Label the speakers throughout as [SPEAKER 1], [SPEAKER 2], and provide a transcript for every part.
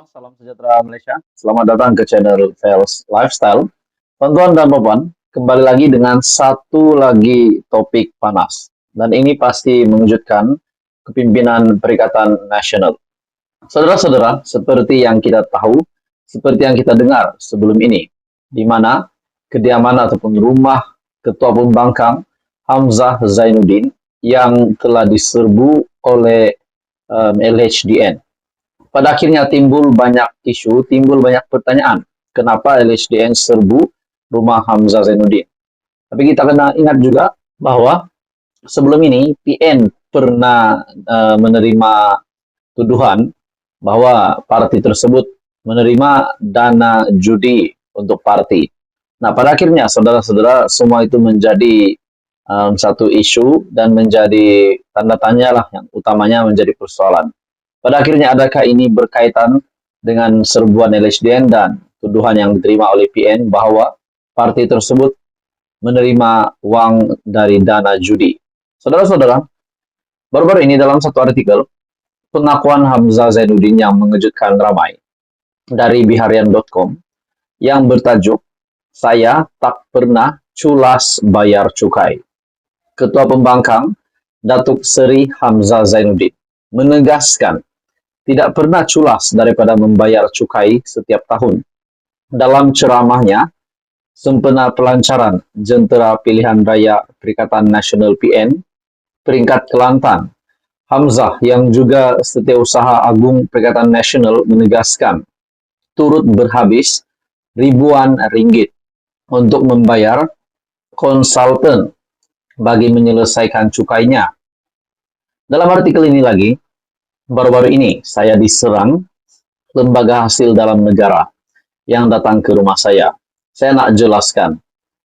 [SPEAKER 1] salam sejahtera Malaysia. Selamat datang ke channel Fels Lifestyle. Tuan-tuan dan puan, kembali lagi dengan satu lagi topik panas. Dan ini pasti mengejutkan kepimpinan Perikatan Nasional. Saudara-saudara, seperti yang kita tahu, seperti yang kita dengar sebelum ini, di mana kediaman ataupun rumah Ketua Pembangkang Hamzah Zainuddin yang telah diserbu oleh LHDN. Pada akhirnya timbul banyak isu, timbul banyak pertanyaan. Kenapa LHDN serbu rumah Hamzah Zainuddin? Tapi kita kena ingat juga bahwa sebelum ini PN pernah menerima tuduhan bahwa parti tersebut menerima dana judi untuk parti. Nah, pada akhirnya saudara-saudara semua itu menjadi satu isu dan menjadi tanda tanya lah yang utamanya menjadi persoalan. Pada akhirnya, adakah ini berkaitan dengan serbuan LHDN dan tuduhan yang diterima oleh PN bahwa parti tersebut menerima uang dari dana judi? Saudara-saudara, baru-baru ini dalam satu artikel, pengakuan Hamzah Zainuddin yang mengejutkan ramai dari biharian.com yang bertajuk, "Saya tak pernah culas bayar cukai." Ketua Pembangkang, Datuk Seri Hamzah Zainuddin, menegaskan tidak pernah culas daripada membayar cukai setiap tahun. Dalam ceramahnya, sempena pelancaran Jentera Pilihan Raya Perikatan Nasional PN, peringkat Kelantan, Hamzah yang juga Setiausaha Agung Perikatan Nasional menegaskan turut berhabis ribuan ringgit untuk membayar konsultan bagi menyelesaikan cukainya. Dalam artikel ini lagi, baru-baru ini saya diserang lembaga hasil dalam negara yang datang ke rumah saya. Saya nak jelaskan.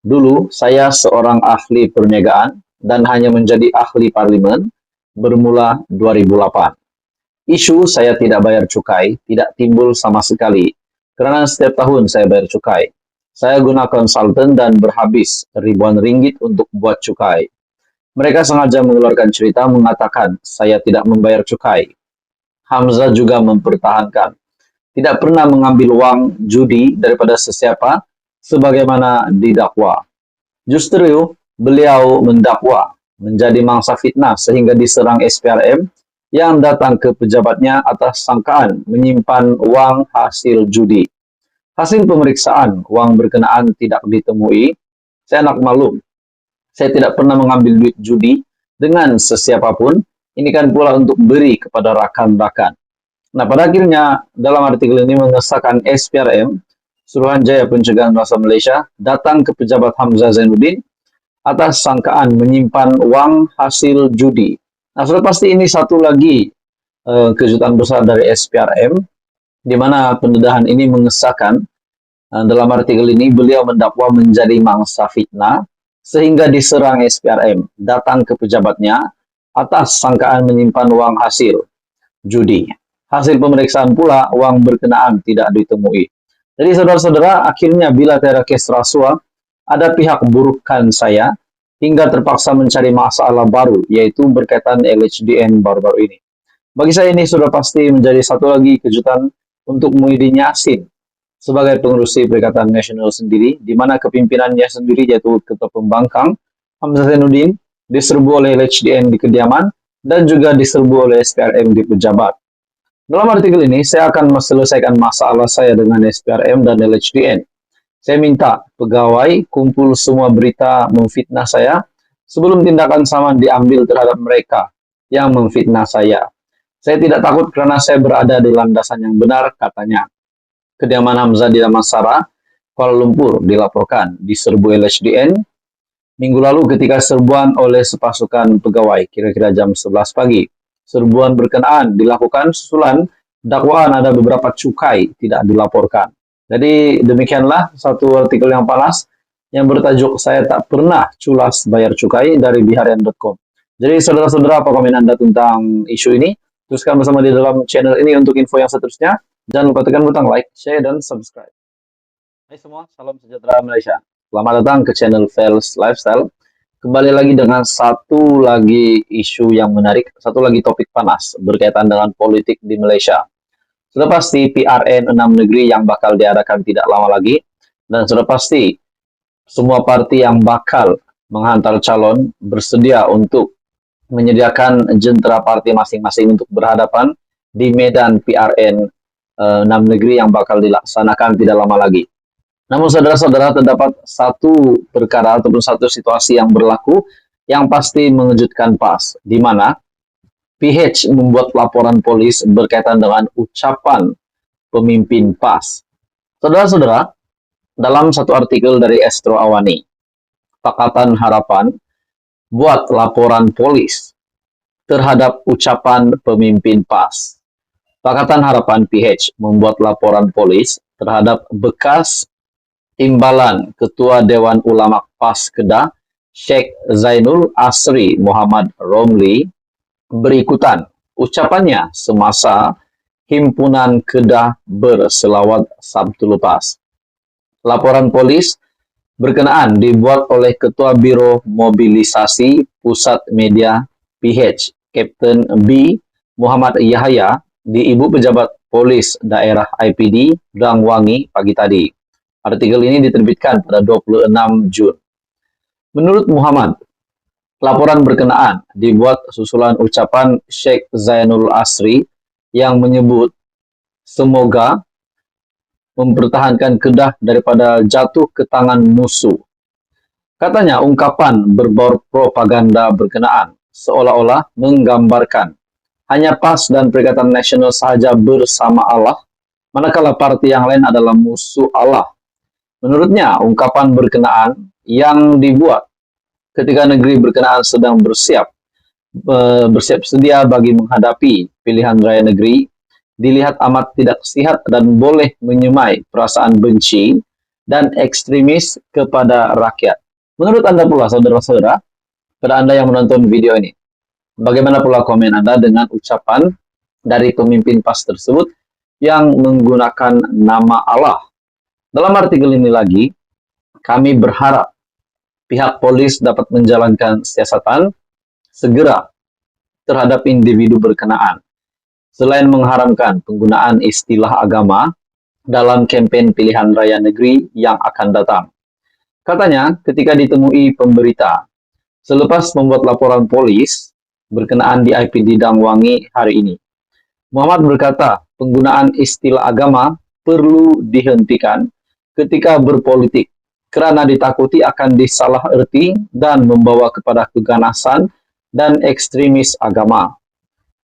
[SPEAKER 1] Dulu saya seorang ahli perniagaan dan hanya menjadi ahli parlimen bermula 2008. Isu saya tidak bayar cukai tidak timbul sama sekali kerana setiap tahun saya bayar cukai. Saya guna konsultan dan berhabis ribuan ringgit untuk buat cukai. Mereka sengaja mengeluarkan cerita mengatakan saya tidak membayar cukai. Hamzah juga mempertahankan tidak pernah mengambil uang judi daripada sesiapa sebagaimana didakwa. Justru beliau mendakwa menjadi mangsa fitnah sehingga diserang SPRM yang datang ke pejabatnya atas sangkaan menyimpan uang hasil judi. Hasil pemeriksaan uang berkenaan tidak ditemui. Saya nak maklum, saya tidak pernah mengambil duit judi dengan sesiapapun. Ini kan pula untuk beri kepada rakan-rakan. Nah, pada akhirnya dalam artikel ini mengesahkan SPRM, Suruhanjaya Pencegahan Rasuah Malaysia, datang ke pejabat Hamzah Zainuddin atas sangkaan menyimpan uang hasil judi. Nah, sudah pasti ini satu lagi kejutan besar dari SPRM, di mana pendedahan ini mengesahkan dalam artikel ini beliau mendakwa menjadi mangsa fitnah sehingga diserang SPRM, datang ke pejabatnya atas sangkaan menyimpan uang hasil judi. Hasil pemeriksaan pula uang berkenaan tidak ditemui. Jadi saudara-saudara, akhirnya bila tiada kes rasuah, ada pihak burukan saya hingga terpaksa mencari masalah baru, yaitu berkaitan LHDN baru-baru ini. Bagi saya ini sudah pasti menjadi satu lagi kejutan untuk Muhyiddin Yassin sebagai pengurusi Perikatan Nasional sendiri, di mana kepimpinannya sendiri yaitu Ketua Pembangkang Hamzah Zainuddin diserbu oleh LHDN di kediaman dan juga diserbu oleh SPRM di pejabat. Dalam artikel ini, saya akan menyelesaikan masalah saya dengan SPRM dan LHDN. Saya minta pegawai kumpul semua berita memfitnah saya sebelum tindakan saman diambil terhadap mereka yang memfitnah saya. Saya tidak takut kerana saya berada di landasan yang benar, katanya. Kediaman Hamzah di Damansara, Kuala Lumpur dilaporkan diserbu LHDN minggu lalu ketika serbuan oleh sepasukan pegawai kira-kira jam 11 pagi. Serbuan berkenaan dilakukan susulan dakwaan ada beberapa cukai tidak dilaporkan. Jadi demikianlah satu artikel yang panas yang bertajuk "Saya tak pernah culas bayar cukai" dari biharian.com. Jadi saudara-saudara, apa komen Anda tentang isu ini? Teruskan bersama di dalam channel ini untuk info yang seterusnya. Jangan lupa tekan butang like, share, dan subscribe. Hai semua, salam sejahtera Malaysia. Selamat datang ke channel Fels Lifestyle. Kembali lagi dengan satu lagi isu yang menarik, satu lagi topik panas berkaitan dengan politik di Malaysia. Sudah pasti PRN 6 negeri yang bakal diadakan tidak lama lagi, dan sudah pasti semua parti yang bakal menghantar calon bersedia untuk menyediakan jentera parti masing-masing untuk berhadapan di medan PRN 6 negeri yang bakal dilaksanakan tidak lama lagi. Namun saudara-saudara, terdapat satu perkara ataupun satu situasi yang berlaku yang pasti mengejutkan PAS, di mana PH membuat laporan polis berkaitan dengan ucapan pemimpin PAS. Saudara-saudara, dalam satu artikel dari Estro Awani, Pakatan Harapan buat laporan polis terhadap ucapan pemimpin PAS. Pakatan Harapan PH membuat laporan polis terhadap bekas timbalan Ketua Dewan Ulama PAS Kedah, Sheikh Zainul Asri Muhammad Romli, berikutan ucapannya semasa Himpunan Kedah berselawat Sabtu lepas. Laporan polis berkenaan dibuat oleh Ketua Biro Mobilisasi Pusat Media PH, Kapten B. Muhammad Yahya, di Ibu Pejabat Polis Daerah IPD Dangwangi pagi tadi. Artikel ini diterbitkan pada 26 Jun. Menurut Muhammad, laporan berkenaan dibuat susulan ucapan Sheikh Zainul Asri yang menyebut semoga mempertahankan Kedah daripada jatuh ke tangan musuh. Katanya ungkapan berbau propaganda berkenaan seolah-olah menggambarkan hanya PAS dan Perikatan Nasional sahaja bersama Allah, manakala parti yang lain adalah musuh Allah. Menurutnya, ungkapan berkenaan yang dibuat ketika negeri berkenaan sedang bersiap sedia bagi menghadapi pilihan raya negeri, dilihat amat tidak sehat dan boleh menyemai perasaan benci dan ekstremis kepada rakyat. Menurut Anda pula, saudara-saudara, pada Anda yang menonton video ini, bagaimana pula komen Anda dengan ucapan dari pemimpin PAS tersebut yang menggunakan nama Allah? Dalam artikel ini lagi, kami berharap pihak polis dapat menjalankan siasatan segera terhadap individu berkenaan, selain mengharamkan penggunaan istilah agama dalam kampanye pilihan raya negeri yang akan datang. Katanya, ketika ditemui pemberita, selepas membuat laporan polis berkenaan di IPD Dangwangi hari ini, Muhammad berkata, penggunaan istilah agama perlu dihentikan ketika berpolitik, karena ditakuti akan disalaharti dan membawa kepada keganasan dan ekstremis agama.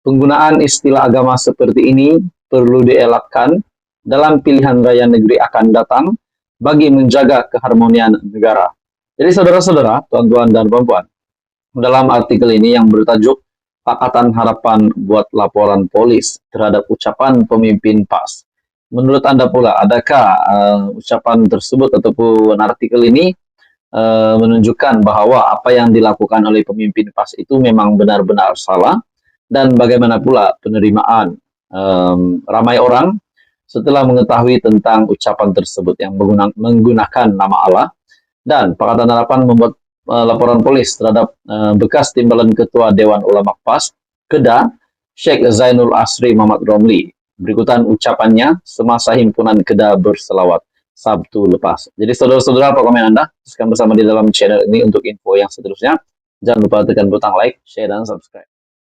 [SPEAKER 1] Penggunaan istilah agama seperti ini perlu dielakkan dalam pilihan raya negeri akan datang bagi menjaga keharmonian negara. Jadi saudara-saudara, tuan-tuan dan puan-puan, dalam artikel ini yang bertajuk Pakatan Harapan buat laporan polis terhadap ucapan pemimpin PAS. Menurut Anda pula, adakah ucapan tersebut ataupun artikel ini menunjukkan bahwa apa yang dilakukan oleh pemimpin PAS itu memang benar-benar salah, dan bagaimana pula penerimaan ramai orang setelah mengetahui tentang ucapan tersebut yang menggunakan nama Allah? Dan Pakatan Harapan membuat laporan polis terhadap bekas timbalan Ketua Dewan Ulama PAS Kedah, Sheikh Zainul Asri Muhammad Romli. Berikutan ucapannya semasa Himpunan Kedah berselawat Sabtu lepas. Jadi saudara-saudara, apa komen Anda? Saksikan bersama di dalam channel ini untuk info yang seterusnya. Jangan lupa tekan butang like, share, dan subscribe.